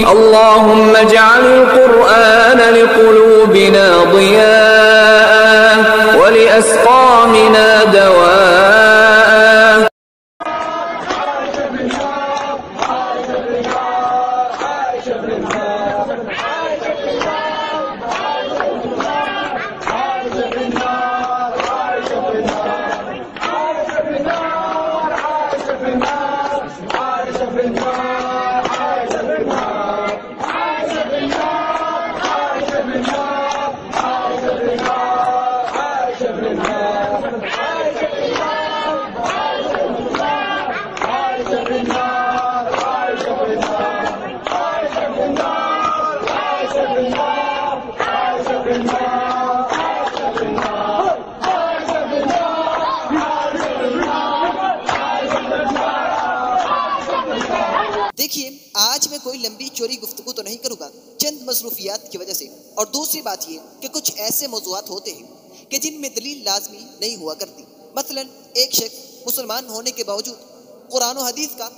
اللهم اجعل القرآن لقلوبنا ضياء ولأسقامنا دواء. دیکھیے، آج میں کوئی لمبی چوری گفتگو تو نہیں کروں گا چند مصروفیات کی وجہ سے، اور دوسری بات یہ کہ کچھ ایسے موضوعات ہوتے ہیں کہ جن میں دلیل لازمی نہیں ہوا کرتی. مثلا ایک شخص مسلمان ہونے کے باوجود قرآن و حدیث کا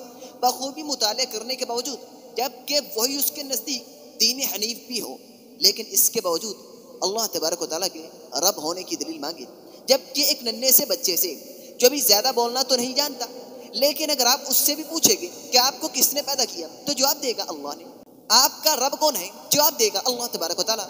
بخوبی مطالعہ کرنے کے باوجود، جبکہ وہی اس کے نزدیک دین حنیف بھی ہو، لیکن اس کے باوجود اللہ تبارک و تعالیٰ کے رب ہونے کی دلیل مانگے. جبکہ ایک ننھے سے بچے سے جو بھی زیادہ بولنا تو نہیں جانتا، لیکن اگر آپ اس سے بھی پوچھیں گے کہ آپ کو کس نے پیدا کیا، تو جواب دے گا اللہ نے. آپ کا رب کون ہے؟ جواب دے گا اللہ تبارک و تعالیٰ.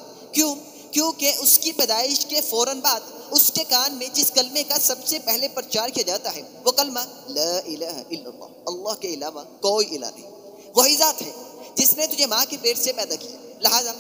کیونکہ اس کی پیدائش کے فوراً بعد اس کے کان میں جس کلمے کا سب سے پہلے پرچار کیا جاتا ہے وہ کلمہ لا الہ الا اللہ، اللہ کے علاوہ کوئی الہ نہیں. وہی ذات ہے جس نے تجھے ماں کے پیٹ سے پیدا کیا. لہذا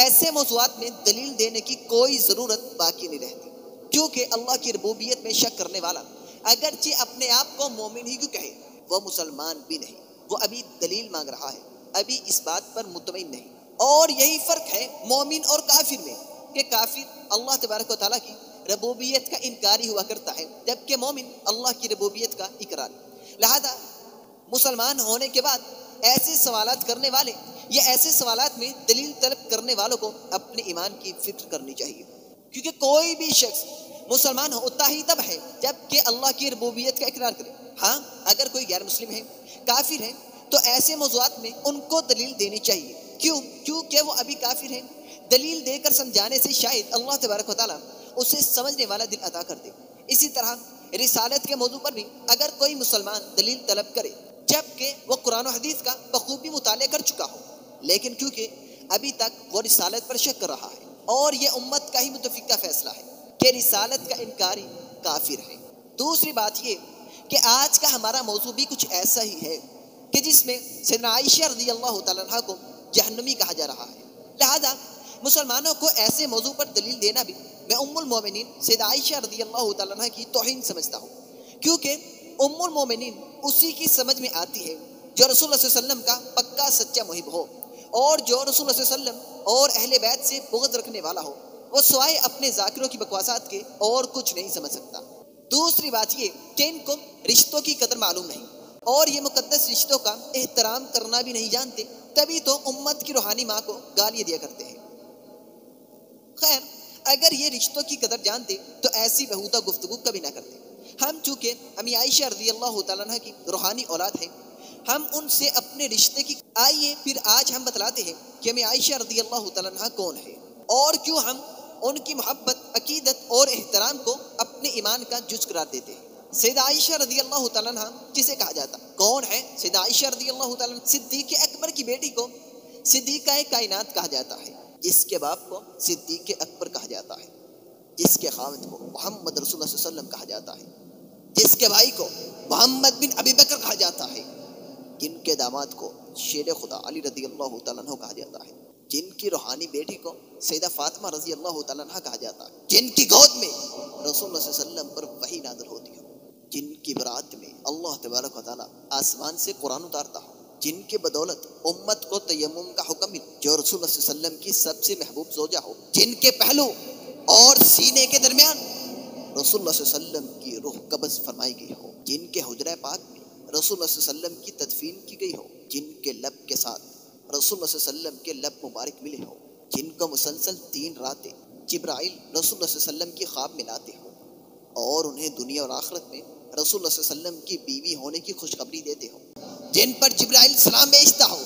ایسے موضوعات میں دلیل دینے کی کوئی ضرورت باقی نہیں رہتی، کیونکہ اللہ کی ربوبیت میں شک کرنے والا اگرچہ اپنے آپ کو مومن ہی کیوں کہے، وہ مسلمان بھی نہیں، وہ ابھی دلیل مانگ رہا ہے، ابھی اس بات پر مطمئن نہیں. اور یہی فرق ہے مومن اور کافر میں، کہ کافر اللہ تبارک و تعالیٰ کی ربوبیت کا انکاری ہوا کرتا ہے، جبکہ مومن اللہ کی ربوبیت کا اقرار. لہذا مسلمان ہونے کے بعد ایسے سوالات کرنے والے یا ایسے سوالات میں دلیل طلب کرنے والوں کو اپنے ایمان کی فکر کرنی چاہیے، کیونکہ کوئی بھی شخص مسلمان ہوتا ہی تب ہے جب کہ اللہ کی ربوبیت کا اقرار کرے. ہاں، اگر کوئی غیر مسلم ہے، کافر ہے، تو ایسے موضوعات میں ان کو دلیل دینی چاہیے. کیونکہ وہ ابھی کافر ہیں. دلیل دے کر سمجھانے سے شاید اللہ تبارک و تعالیٰ اسے سمجھنے والا دل عطا کر دے. اسی طرح رسالت کے موضوع پر بھی اگر کوئی مسلمان دلیل طلب کرے جبکہ وہ قرآن و حدیث کا بخوبی مطالعہ کر چکا ہو، لیکن کیونکہ ابھی تک وہ رسالت پر شک کر رہا ہے، اور یہ امت کا ہی متفقہ فیصلہ ہے کہ رسالت کا انکاری کافر ہے. دوسری بات یہ کہ آج کا ہمارا موضوع بھی کچھ ایسا ہی ہے کہ جس میں سیدنا عائشہ رضی اللہ تعالیٰ عنہ کو جہنمی کہا جا رہا ہے. لہذا مسلمانوں کو ایسے موضوع پر دلیل دینا بھی میں ام المومنین سیدہ عائشہ رضی اللہ تعالیٰ عنہ کی توہین سمجھتا ہوں، کیونکہ ام المومنین اسی کی سمجھ میں آتی ہے جو رسول اللہ صلی اللہ علیہ وسلم کا پکا سچا محب ہو، اور جو رسول اللہ صلی اللہ علیہ وسلم اور اہل بیت سے بغض رکھنے والا ہو، وہ سوائے اپنے ذاکروں کی بکواسات کے اور کچھ نہیں سمجھ سکتا. دوسری بات یہ کہ ان کو رشتوں کی قدر معلوم نہیں، اور یہ مقدس رشتوں کا احترام کرنا بھی نہیں جانتے، تبھی تو امت کی روحانی ماں کو گالیاں دیا کرتے ہیں. خیر، اگر یہ رشتوں کی قدر جانتے تو ایسی بہودہ گفتگو کبھی نہ کرتے. ہم چونکہ امی عائشہ رضی اللہ تعالیٰ عنہ کی روحانی اولاد ہیں، ہم ان سے اپنے رشتے کی آئیے پھر آج ہم بتلاتے ہیں کہ امی عائشہ رضی اللہ تعالیٰ عنہ کون ہے، اور کیوں ہم ان کی محبت، عقیدت اور احترام کو اپنے ایمان کا جز قرار دیتے ہیں. سیدہ عائشہ رضی اللہ تعالیٰ عنہ کسے کہا جاتا؟ کون ہے سیدہ عائشہ رضی اللہ تعالیٰ عنہ؟ صدیق اکبر کی بیٹی کو صدیقہ کائنات کہا جاتا ہے، جس کے باپ کو صدیق اکبر کہا جاتا ہے، جس کے خاوند کو محمد رسول اللہ صلی اللہ علیہ وسلم کہا جاتا ہے، جس کے بھائی کو محمد بن ابی بکر کہا جاتا ہے، جن کے داماد کو شیر خدا علی رضی اللہ تعالیٰ عنہ کہا جاتا ہے، جن کی روحانی بیٹی کو سیدہ فاطمہ رضی اللہ تعالیٰ عنہ کہا جاتا ہے، جن کی گود میں رسول اللہ صلی اللہ علیہ وسلم پر وحی نازل ہوتی ہے، جن کی برات میں اللہ تبارک و تعالیٰ آسمان سے قرآن اتارتا ہو، جن کے بدولت امت کو تیمم کا حکم مل، جو رسول اللہ صلی اللہ علیہ وسلم کی سب سے محبوب زوجہ ہو، جن کے پہلو اور سینے کے درمیان رسول اللہ صلی اللہ علیہ وسلم کی روح قبض فرمائی گئی ہو، جن کے حجرہ پاک میں رسول اللہ صلی اللہ علیہ وسلم کی تدفین کی گئی ہو، جن کے لب کے ساتھ رسول اللہ صلی اللہ علیہ وسلم کے لب مبارک ملے ہو، جن کو مسلسل 3 راتیں جبرائیل رسول اللہ صلی اللہ علیہ وسلم کی خواب میں لاتے ہو، اور انہیں دنیا اور آخرت میں رسول اللہ صلی اللہ علیہ وسلم کی بیوی ہونے کی خوشخبری دیتے ہو، جن پر جبرائیل سلام بھیجتا ہو،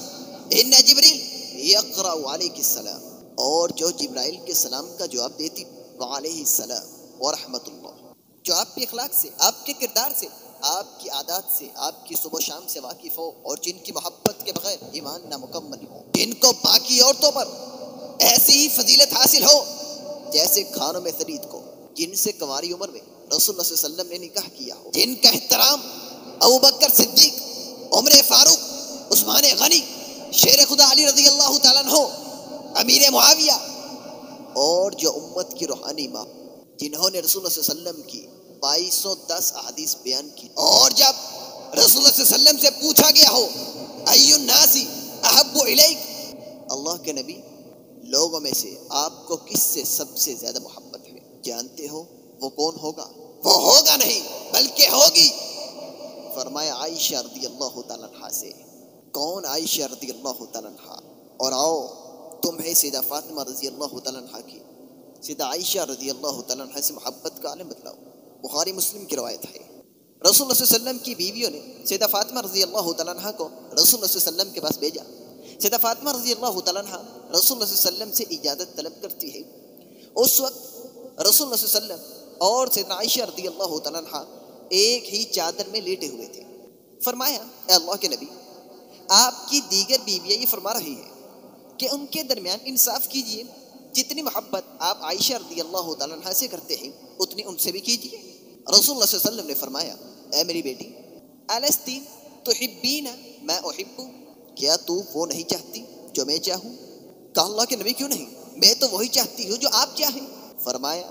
ان جبریل यक़रा अलैहिस्सलाम, और जो जिब्राइल के सलाम का जवाब देती वअलैहिस्सलाम व रहमतुल्लाह, जो आपके अखलाक से, आपके किरदार से, आपकी आदत से, आपकी सुबह शाम से वाकिफ़ हो, और जिनकी मोहब्बत के बगैर ईमान नामुकम्मल हो, जिनको बाकी औरतों पर ऐसी ही फजीलत हासिल हो जैसे खानों में सरीद को, जिनसे कुंवारी उम्र में रसूलुल्लाह सल्लल्लाहु अलैहि वसल्लम ने निकाह किया हो, जिनका एहतराम अबू बकर सिद्दीक, उमर फारूक, उस्मान गनी, शेर खुदा अली रज़ी अल्लाह तआला अन्हु, अमीर मुआविया, और जो उम्मत की रूहानी माँ, जिन्होंने रसूलुल्लाह सल्लल्लाहु अलैहि वसल्लम की 2210 अहादीस बयान की, और जब रसूलुल्लाह सल्लल्लाहु अलैहि वसल्लम से पूछा गया हो अय्युन नासी अहब्बु इलैक, अल्लाह के नबी लोगों में से आपको किससे सबसे ज्यादा मोहब्बत है, जानते हो वो कौन होगा? वो होगा नहीं बल्कि होगी। फरमाया आयशा रज़ियल्लाहु तआला अन्हा से। कौन आयशा रज़ियल्लाहु तआला अन्हा? और आओ तुम्हें सैयदा फातिमा रज़ियल्लाहु तआला अन्हा की सैयदा आयशा रज़ियल्लाहु तआला अन्हा से मोहब्बत का आलम बतलाओ। बुखारी मुस्लिम की रवायत है, रसूलुल्लाह सल्लल्लाहु अलैहि वसल्लम की बीवियों ने सैयदा फातिमा रज़ियल्लाहु तआला अन्हा को रसूलुल्लाह सल्लल्लाहु अलैहि वसल्लम के पास भेजा। सैयदा फातिमा रज़ियल्लाहु तआला अन्हा रसूलुल्लाह सल्लल्लाहु अलैहि वसल्लम से इजाज़त तलब करती है। उस वक्त रसूलुल्लाह सल्लल्लाहु अलैहि वसल्लम और सैयदा आयशा रज़ियल्लाहु तआला अन्हा एक ही चादर में लेटे हुए थे। फरमाया, ए अल्लाह के नबी, आपकी दीगर बीवियाँ ये फरमा रही हैं कि उनके दरमियान इंसाफ कीजिए, जितनी मोहब्बत आप आयशा रज़ियल्लाहु तआला अन्हा से करते हैं उतनी उनसे भी कीजिए। रसूलुल्लाह सल्लल्लाहु अलैहि वसल्लम ने फरमाया, ए मेरी बेटी, अलस्ती तुहिब्बीना मा उहिब्बु, क्या तू वो नहीं चाहती जो मैं चाहूँ? कहा, अल्लाह के नबी क्यों नहीं, मैं तो वही चाहती हूँ जो आप चाहें। फरमाया,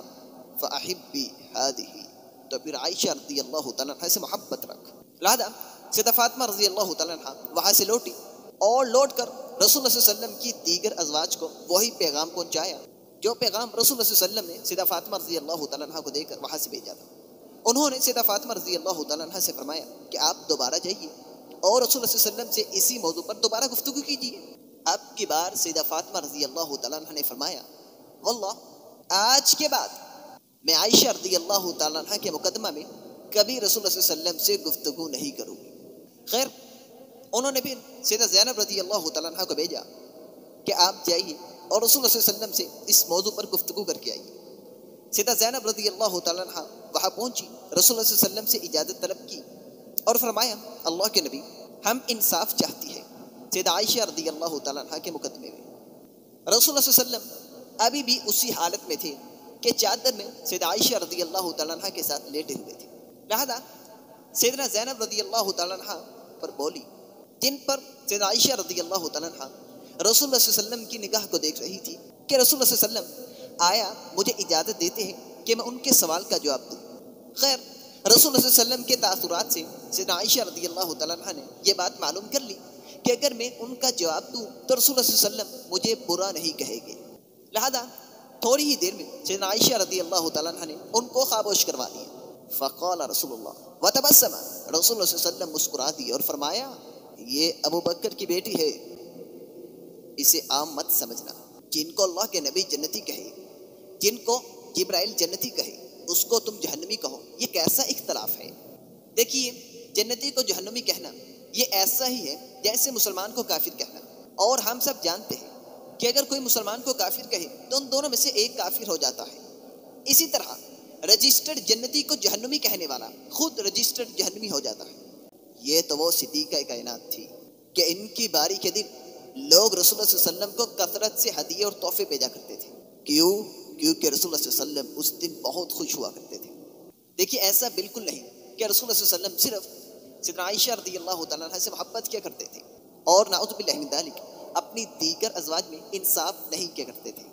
फ़अहिब्बी हादिही, तो फिर आयशा रज़ियल्लाहु तआला अन्हा से मोहब्बत रख। लिहाजा सैयदा फातिमा रज़ियल्लाहु तआला अन्हा वहाँ से लौटी और लौट कर रसूलुल्लाह सल्लल्लाहु अलैहि वसल्लम की दीगर अज़वाज को वही पैगाम पहुँचाया जो पैगाम रसूलुल्लाह सल्लल्लाहु अलैहि वसल्लम ने सैयदा फातिमा रज़ियल्लाहु तआला अन्हा को देकर वहाँ से भेजा था। उन्होंने सैयदा फातिमा रज़ियल्लाहु तआला अन्हा से फरमाया कि आप दोबारा जाइए और रसूलुल्लाह सल्लल्लाहु अलैहि वसल्लम से इसी मौजू पर दोबारा गुफ्तगू कीजिए। अब की बार सैयदा फातिमा रज़ियल्लाहु तआला अन्हा ने फरमाया, वल्लाह आज के बाद मैं आयशा रज़ियल्लाहु तआला अन्हा के मुकदमा में कभी रसूलुल्लाह सल्लल्लाहु अलैहि वसल्लम से गुफ्तगू नहीं करूँगी। खैर, उन्होंने फिर सैयदा ज़ैनब रज़ियल्लाहु तआला अन्हा को भेजा कि आप जाइए और रसूलुल्लाह सल्लल्लाहु अलैहि वसल्लम से इस मौजू पर गुफ्तगू करके आइए। सैयदा ज़ैनब रज़ियल्लाहु तआला अन्हा वहाँ पहुँची, रसूलुल्लाह सल्लल्लाहु अलैहि वसल्लम से इजाज़त तलब की और फरमाया, अल्लाह के नबी, हम इंसाफ चाहती है सैयदा आयशा रज़ियल्लाहु तआला अन्हा के मुकदमे में। रसूलुल्लाह सल्लल्लाहु अलैहि वसल्लम अभी भी उसी हालत में थे कि चादर में सैयदा आयशा रज़ियल्लाहु तआला अन्हा के साथ लेटे हुए थे। लिहाजा सैयदा ज़ैनब रज़ियल्लाहु तआला अन्हा पर बोली, जिन पर सैयदा आयशा रज़ियल्लाहु तआला अन्हा रसूलुल्लाह सल्लल्लाहु अलैहि वसल्लम की निगाह को देख रही थी कि रसूलुल्लाह सल्लल्लाहु अलैहि वसल्लम आया मुझे इजाज़त देते हैं कि मैं उनके सवाल का जवाब दूँ। खैर, रसूलुल्लाह सल्लल्लाहु अलैहि वसल्लम के तासुरात से सैयदा आयशा रज़ियल्लाहु तआला अन्हा ने यह बात मालूम कर ली कि अगर मैं उनका जवाब दूँ तो रसूलुल्लाह सल्लल्लाहु अलैहि वसल्लम मुझे बुरा नहीं कहेंगे। लिहाजा थोड़ी ही देर में सैयदा आयशा रज़ियल्लाहु तआला अन्हा ने उनको खामोश करवा दिया। फ़क़ाल रसूलुल्लाह व तबस्सम, रसूलुल्लाह सल्लल्लाहु अलैहि वसल्लम मुस्कुरा दिए और फरमाया, ये अबू बकर की बेटी है, इसे आम मत समझना। जिनको अल्लाह के नबी जन्नती कहे, जिनको जिब्राइल जन्नती कहे, उसको तुम जहन्नमी कहो, ये कैसा इख्तलाफ है। देखिए, जन्नती को जहन्नमी कहना ये ऐसा ही है जैसे मुसलमान को काफिर कहना। और हम सब जानते हैं कि अगर कोई मुसलमान को काफिर कहे तो उन दोनों में से एक काफिर हो जाता है। इसी तरह रजिस्टर्ड जन्नती को जहन्नमी कहने वाला खुद रजिस्टर्ड जहन्नमी हो जाता है। ये तो वो सिद्दीक़ा कायनात थी कि इनकी बारी के दिन लोग रसूलुल्लाह सल्लल्लाहु अलैहि वसल्लम को कसरत से हदिये और तोहफे भेजा करते थे। क्यों? क्योंकि रसूलुल्लाह सल्लल्लाहु अलैहि वसल्लम उस दिन बहुत खुश हुआ करते थे। देखिए, ऐसा बिल्कुल नहीं कि रसूलुल्लाह सल्लल्लाहु अलैहि वसल्लम सिर्फ सैयदा आयशा रज़ियल्लाहु तआला अन्हा से मोहब्बत किया करते थे और नाउज़ु बिल्लाहि मिन ज़ालिक अपनी दीगर अज़वाज में इंसाफ नहीं किया करते थे।